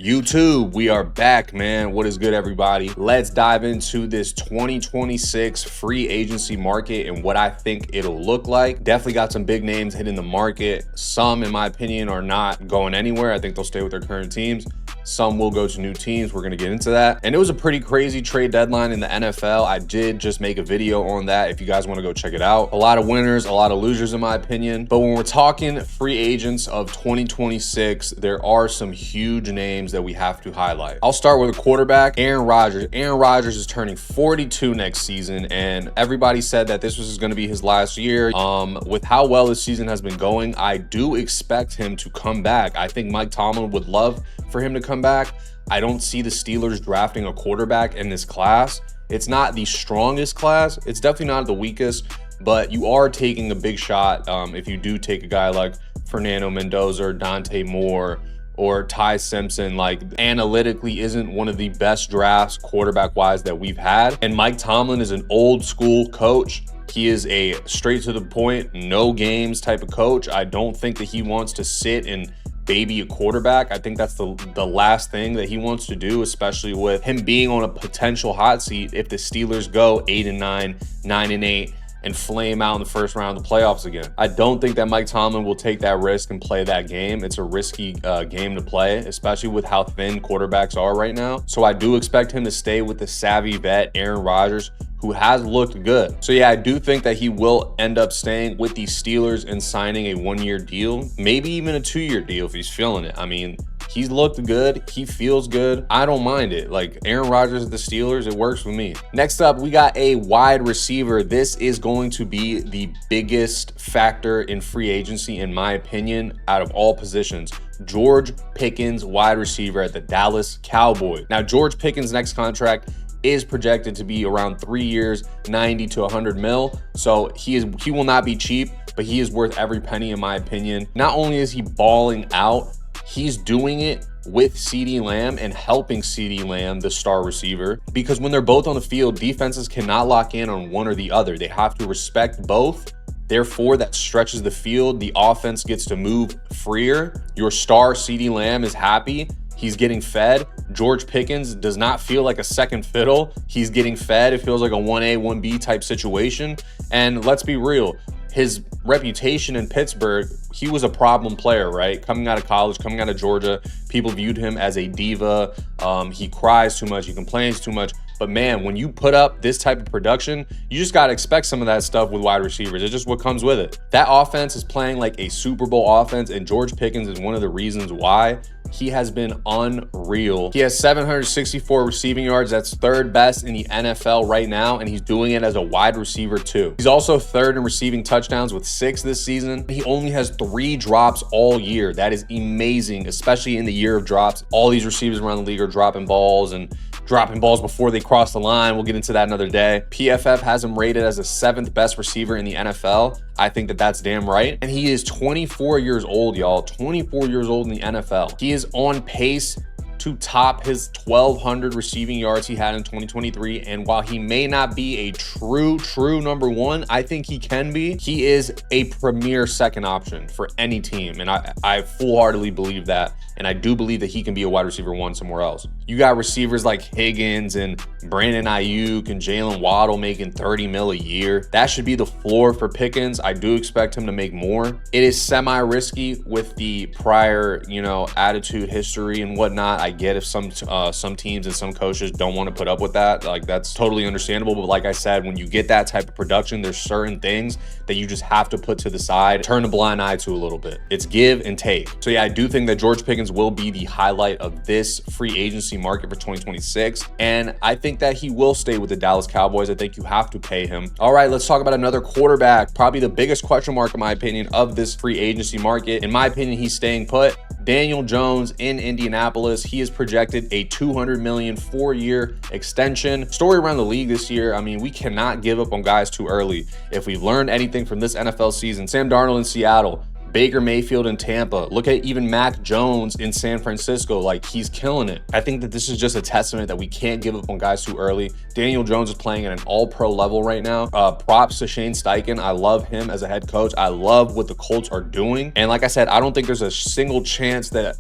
YouTube, we are back, man. What is good, everybody? Let's dive into this 2026 free agency market and what I think it'll look like. Definitely got some big names hitting the market. Some, in my opinion, are not going anywhere. I think they'll stay with their current teams. Some will go to new teams. We're going to get into that. And it was a pretty crazy trade deadline in the NFL. I did just make a video on that if you guys want to go check it out. A lot of winners, a lot of losers, in my opinion. But when we're talking free agents of 2026, there are some huge names that we have to highlight. I'll start with a quarterback, Aaron Rodgers. Aaron Rodgers is turning 42 next season, and everybody said that this was going to be his last year. With how well this season has been going, I do expect him to come back. I think Mike Tomlin would love for him to come back. I don't see the Steelers drafting a quarterback in this class. It's not the strongest class. It's definitely not the weakest, but you are taking a big shot if you do take a guy like Fernando Mendoza or Dante Moore or Ty Simpson. Like, analytically isn't one of the best drafts quarterback-wise that we've had. And Mike Tomlin is an old school coach. He is a straight to the point, no games type of coach. I don't think that he wants to sit and baby a quarterback. I think that's the last thing that he wants to do, especially with him being on a potential hot seat if the Steelers go 8-9, 9-8, and flame out in the first round of the playoffs again. I don't think that Mike Tomlin will take that risk and play that game. It's a risky game to play, especially with how thin quarterbacks are right now. So I do expect him to stay with the savvy vet, Aaron Rodgers, who has looked good. So yeah, I do think that he will end up staying with the Steelers and signing a one-year deal, maybe even a 2-year deal if he's feeling it. I mean, he's looked good. He feels good. I don't mind it. Like, Aaron Rodgers at the Steelers, it works with me. Next up, we got a wide receiver. This is going to be the biggest factor in free agency, in my opinion, out of all positions. George Pickens, wide receiver at the Dallas Cowboys. Now, George Pickens' next contract is projected to be around 3 years, 90 to 100 mil. So he will not be cheap, but he is worth every penny, in my opinion. Not only is he balling out, he's doing it with CeeDee Lamb and helping CeeDee Lamb, the star receiver, because when they're both on the field, defenses cannot lock in on one or the other. They have to respect both. Therefore, that stretches the field. The offense gets to move freer. Your star, CeeDee Lamb, is happy. He's getting fed. George Pickens does not feel like a second fiddle. He's getting fed. It feels like a 1A, 1B type situation. And let's be real, his reputation in Pittsburgh, he was a problem player, right? Coming out of college, coming out of Georgia, people viewed him as a diva. He cries too much, he complains too much. But man, when you put up this type of production, you just got to expect some of that stuff with wide receivers. It's just what comes with it. That offense is playing like a Super Bowl offense, and George Pickens is one of the reasons why. He has been unreal. He has 764 receiving yards. That's third best in the NFL right now, and he's doing it as a wide receiver too. He's also third in receiving touchdowns with 6 this season. He only has 3 drops all year. That is amazing, especially in the year of drops. All these receivers around the league are dropping balls before they cross the line. We'll get into that another day. PFF has him rated as the 7th best receiver in the NFL. I think that that's damn right. And he is 24 years old, y'all. 24 years old in the NFL. He is on pace to top his 1,200 receiving yards he had in 2023. And while he may not be a true number one, I think he can be. He is a premier second option for any team. And I full-heartedly believe that. And I do believe that he can be a wide receiver 1 somewhere else. You got receivers like Higgins and Brandon Ayuk and Jalen Waddle making 30 mil a year. That should be the floor for Pickens. I do expect him to make more. It is semi-risky with the prior, attitude, history, and whatnot. I get if some teams and some coaches don't want to put up with that. Like, that's totally understandable. But like I said, when you get that type of production, there's certain things that you just have to put to the side, turn a blind eye to a little bit. It's give and take. So yeah, I do think that George Pickens will be the highlight of this free agency market for 2026. And I think that he will stay with the Dallas Cowboys. I think you have to pay him. All right, let's talk about another quarterback. Probably the biggest question mark, in my opinion, of this free agency market. In my opinion, he's staying put. Daniel Jones in Indianapolis. He is projected a $200 million 4-year extension. Story around the league this year, I mean, we cannot give up on guys too early. If we've learned anything from this NFL season, Sam Darnold in Seattle, Baker Mayfield in Tampa. Look at even Mac Jones in San Francisco. Like, he's killing it. I think that this is just a testament that we can't give up on guys too early. Daniel Jones is playing at an all-pro level right now. Props to Shane Steichen. I love him as a head coach. I love what the Colts are doing. And like I said, I don't think there's a single chance that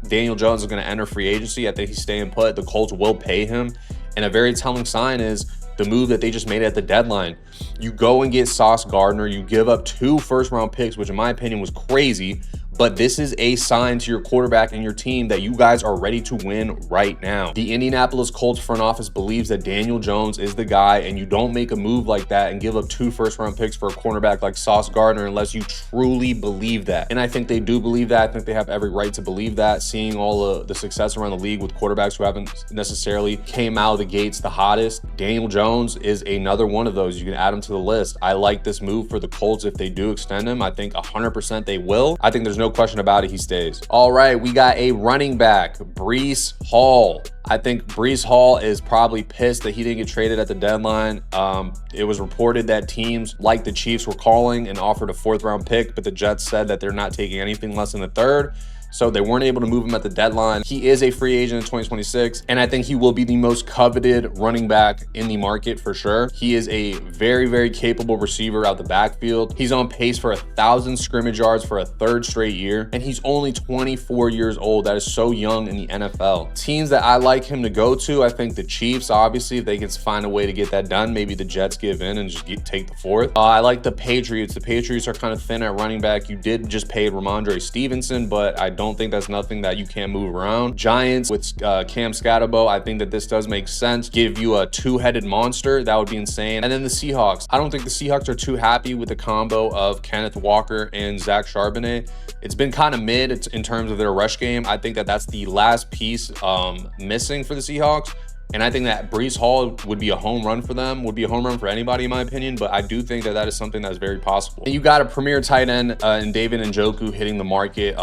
Daniel Jones is going to enter free agency. I think he's staying put. The Colts will pay him. And a very telling sign is the move that they just made at the deadline. You go and get Sauce Gardner. You give up 2 first-round picks, which in my opinion was crazy. But this is a sign to your quarterback and your team that you guys are ready to win right now. The Indianapolis Colts front office believes that Daniel Jones is the guy, and you don't make a move like that and give up 2 first-round picks for a cornerback like Sauce Gardner unless you truly believe that. And I think they do believe that. I think they have every right to believe that, seeing all the success around the league with quarterbacks who haven't necessarily came out of the gates the hottest. Daniel Jones is another one of those. You can add him to the list. I like this move for the Colts if they do extend him. I think 100% they will. I think there's no question about it, he stays. All right, we got a running back, Breece Hall. I think Breece Hall is probably pissed that he didn't get traded at the deadline. It was reported that teams like the Chiefs were calling and offered a 4th-round pick, but the Jets said that they're not taking anything less than a 3rd. So they weren't able to move him at the deadline. He is a free agent in 2026, and I think he will be the most coveted running back in the market for sure. He is a very, very capable receiver out the backfield. He's on pace for 1,000 scrimmage yards for a 3rd straight year, and he's only 24 years old. That is so young in the NFL. Teams that I like him to go to, I think the Chiefs, obviously, if they can find a way to get that done. Maybe the Jets give in and just take the 4th. I like the Patriots. The Patriots are kind of thin at running back. You did just pay Ramondre Stevenson, but I don't think that's nothing that you can't move around. Giants with Cam Scatterbo, I think that this does make sense. Give you a 2-headed monster, that would be insane. And then the Seahawks. I don't think the Seahawks are too happy with the combo of Kenneth Walker and Zach Charbonnet. It's been kind of mid in terms of their rush game. I think that that's the last piece missing for the Seahawks. And I think that Breece Hall would be a home run for them, would be a home run for anybody in my opinion, but I do think that that is something that is very possible. And you got a premier tight end in David Njoku hitting the market.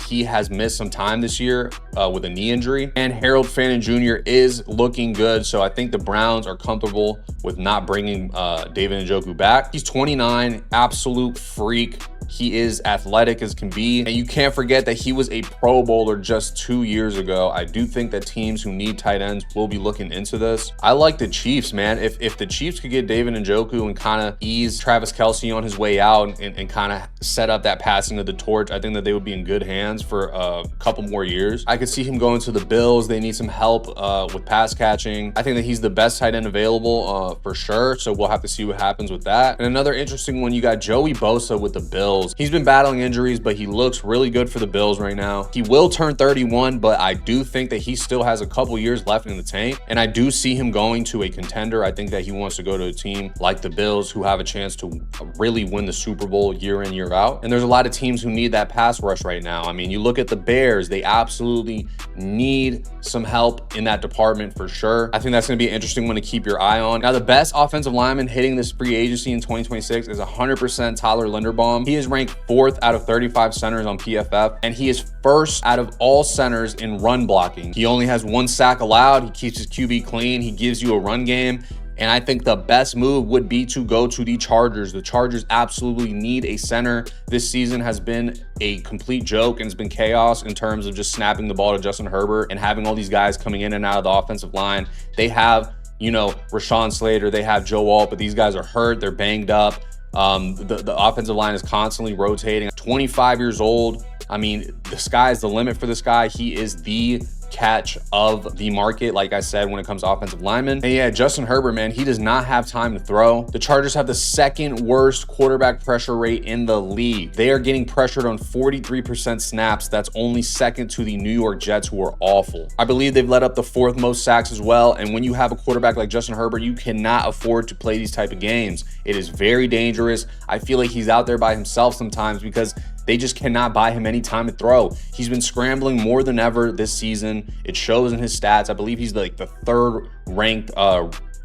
He has missed some time this year with a knee injury, and Harold Fannin Jr. is looking good. So I think the Browns are comfortable with not bringing David Njoku back. He's 29, absolute freak. He is athletic as can be, and you can't forget that he was a Pro Bowler just 2 years ago. I do think that teams who need tight ends will be looking into this. I like the Chiefs, man. If the Chiefs could get David Njoku and kind of ease Travis Kelce on his way out and kind of set up that passing of the torch, I think that they would be in good hands for a couple more years. I could see him going to the Bills. They need some help with pass catching. I think that he's the best tight end available for sure, so we'll have to see what happens with that. And another interesting one, you got Joey Bosa with the Bills. He's been battling injuries, but he looks really good for the Bills right now. He will turn 31, but I do think that he still has a couple years left in the tank, and I do see him going to a contender. I think that he wants to go to a team like the Bills who have a chance to really win the Super Bowl year in, year out. And there's a lot of teams who need that pass rush right now. I mean, you look at the Bears, they absolutely need some help in that department for sure. I think that's going to be an interesting one to keep your eye on. Now, the best offensive lineman hitting this free agency in 2026 is 100% Tyler Linderbaum. He is ranked 4th out of 35 centers on PFF, and he is 1st out of all centers in run blocking. He only has 1 sack allowed. He keeps his QB clean. He gives you a run game. And I think the best move would be to go to the Chargers. The Chargers absolutely need a center. This season has been a complete joke, and it's been chaos in terms of just snapping the ball to Justin Herbert and having all these guys coming in and out of the offensive line. They have, you know, Rashawn Slater, they have Joe Alt, but these guys are hurt. They're banged up. The offensive line is constantly rotating. 25 years old. I mean, the sky's the limit for this guy. He is the catch of the market, like I said, when it comes to offensive linemen. And yeah, Justin Herbert, man, he does not have time to throw. The Chargers have the 2nd worst quarterback pressure rate in the league. They are getting pressured on 43% snaps. That's only 2nd to the New York Jets, who are awful. I believe they've let up the 4th most sacks as well. And when you have a quarterback like Justin Herbert, you cannot afford to play these type of games. It is very dangerous. I feel like he's out there by himself sometimes because they just cannot buy him any time to throw. He's been scrambling more than ever this season. It shows in his stats. I believe he's like the 3rd ranked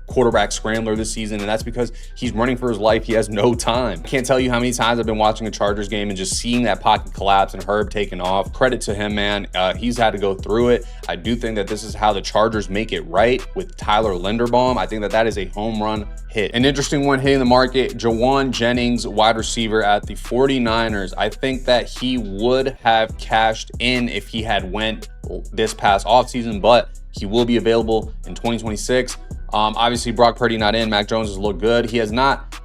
quarterback scrambler this season, and that's because he's running for his life. He has no time. I can't tell you how many times I've been watching a Chargers game and just seeing that pocket collapse and Herb taking off. Credit to him, man. He's had to go through it. I do think that this is how the Chargers make it right with Tyler Linderbaum. I think that that is a home run hit. An interesting one hitting the market, Jauan Jennings, wide receiver at the 49ers. I think that he would have cashed in if he had went this past offseason, but he will be available in 2026. Obviously, Brock Purdy not in. Mac Jones has looked good. He has not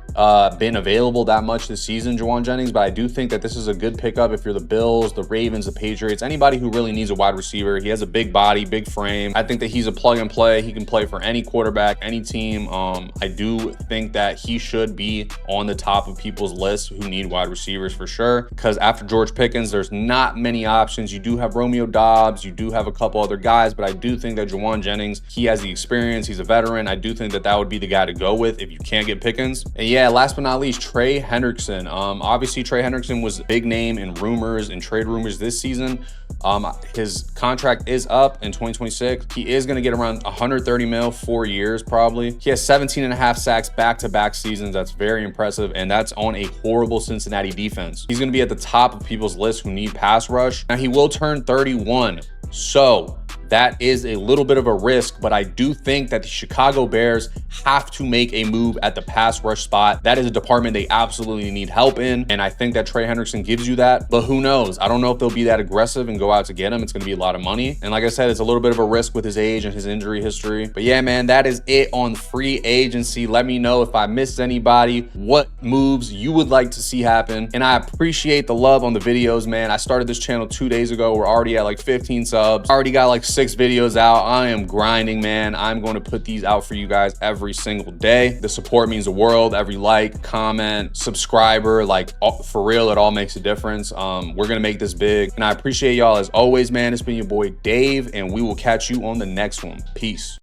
been available that much this season, Jauan Jennings, but I do think that this is a good pickup if you're the Bills, the Ravens, the Patriots, anybody who really needs a wide receiver. He has a big body, big frame. I think that he's a plug and play. He can play for any quarterback, any team. I do think that he should be on the top of people's lists who need wide receivers for sure, because after George Pickens, there's not many options. You do have Romeo Doubs, you do have a couple other guys, but I do think that Jauan Jennings, he has the experience, he's a veteran. I do think that that would be the guy to go with if you can't get Pickens. And yeah, last but not least, Trey Hendrickson. Obviously, Trey Hendrickson was a big name in rumors and trade rumors this season. His contract is up in 2026. He is going to get around 130 mil, 4 years probably. He has 17 and a half sacks back-to-back seasons. That's very impressive, and that's on a horrible Cincinnati defense. He's going to be at the top of people's list who need pass rush. Now, he will turn 31, so that is a little bit of a risk, but I do think that the Chicago Bears have to make a move at the pass rush spot. That is a department they absolutely need help in, and I think that Trey Hendrickson gives you that, but who knows? I don't know if they'll be that aggressive and go out to get him. It's going to be a lot of money, and like I said, it's a little bit of a risk with his age and his injury history. But yeah, man, that is it on free agency. Let me know if I missed anybody, what moves you would like to see happen, and I appreciate the love on the videos, man. I started this channel 2 days ago. We're already at like 15 subs. Already got like 6 videos out. I am grinding, man. I'm going to put these out for you guys every single day. The support means the world. Every like, comment, subscriber, like for real, it all makes a difference. We're going to make this big, and I appreciate y'all as always, man. It's been your boy Dave, and we will catch you on the next one. Peace.